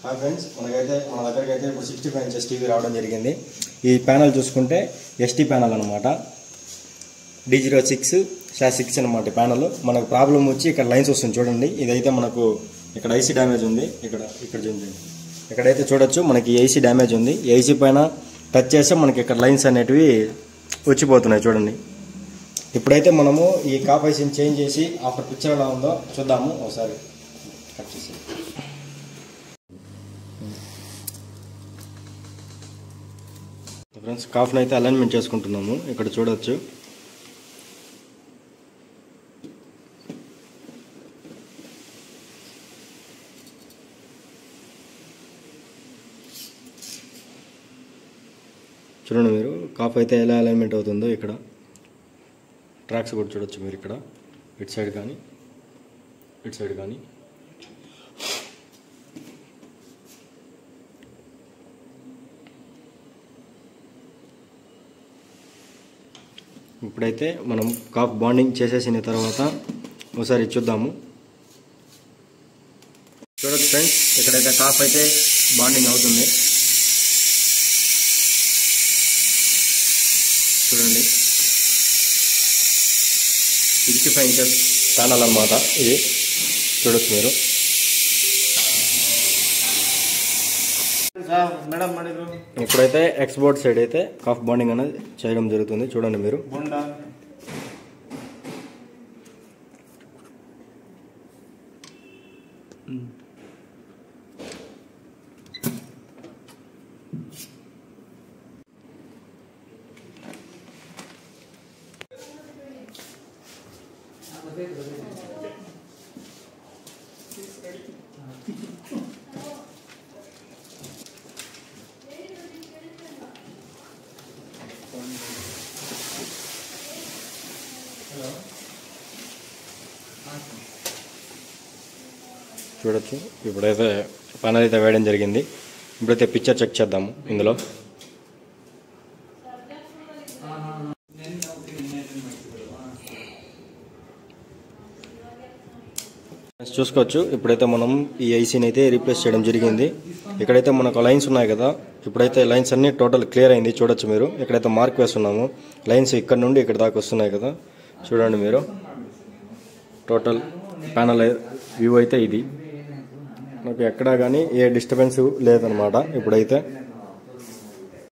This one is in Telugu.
హాయ్ ఫ్రెండ్స్, మన దగ్గరికి అయితే ఇప్పుడు 65 ఇంచెస్ టీవీ రావడం జరిగింది. ఈ ప్యానల్ చూసుకుంటే ఎస్టీ ప్యానల్ అనమాట, D06/6 అనమాట. ప్యానల్ మనకు ప్రాబ్లం వచ్చి ఇక్కడ లైన్స్ వస్తుంది చూడండి. ఇదైతే మనకు ఇక్కడ ఐసీ డ్యామేజ్ ఉంది. ఇక్కడ చూడండి, ఇక్కడైతే చూడొచ్చు మనకి ఐసీ డ్యామేజ్ ఉంది. ఐసీ పైన టచ్ చేస్తే మనకి ఇక్కడ లైన్స్ అనేటివి వచ్చిపోతున్నాయి చూడండి. ఇప్పుడైతే మనము ఈ కాప్ ఐసీని చేంజ్ చేసి ఆఫ్టర్ పిక్చర్ ఎలా ఉందో చూద్దాము. ఒకసారి కట్ చేసి ఫ్రెండ్స్, కాఫ్ని అయితే అలైన్మెంట్ చేసుకుంటున్నాము. ఇక్కడ చూడొచ్చు చూడండి మీరు, కాఫ్ అయితే ఎలా అలైన్మెంట్ అవుతుందో. ఇక్కడ ట్రాక్స్ కూడా చూడొచ్చు మీరు. ఇక్కడ ఇటు సైడ్ కానీ ఇటు సైడ్ కానీ ఇప్పుడైతే మనం కాఫ్ బాండింగ్ చేసేసిన తర్వాత ఒకసారి చూద్దాము. చూడొచ్చు ఫ్రెండ్స్, ఇక్కడైతే కాఫ్ అయితే బాండింగ్ అవుతుంది చూడండి. 65 ఇంచెస్ ప్యానల్ అన్నమాట ఇది, చూడొచ్చు మీరు. ఇప్పుడైతే ఎక్స్బోర్డ్ సైడ్ అయితే కాఫ్ బాండింగ్ అనేది చేయడం జరుగుతుంది చూడండి మీరు. చూడొచ్చు, ఇప్పుడైతే ప్యానల్ అయితే వేయడం జరిగింది. ఇప్పుడైతే పిక్చర్ చెక్ చేద్దాము. ఇందులో చూసుకోవచ్చు, ఇప్పుడైతే మనం ఈ ఐసీని అయితే రీప్లేస్ చేయడం జరిగింది. ఇక్కడైతే మనకు లైన్స్ ఉన్నాయి కదా, ఇప్పుడైతే లైన్స్ అన్నీ టోటల్ క్లియర్ అయింది చూడొచ్చు మీరు. ఇక్కడైతే మార్క్ వేస్తున్నాము. లైన్స్ ఇక్కడ నుండి ఇక్కడ దాకా వస్తున్నాయి కదా, చూడండి మీరు. టోటల్ ప్యానల్ వ్యూ అయితే ఇది. మనకు ఎక్కడా కానీ ఏ డిస్టర్బెన్స్ లేదనమాట ఇప్పుడైతే.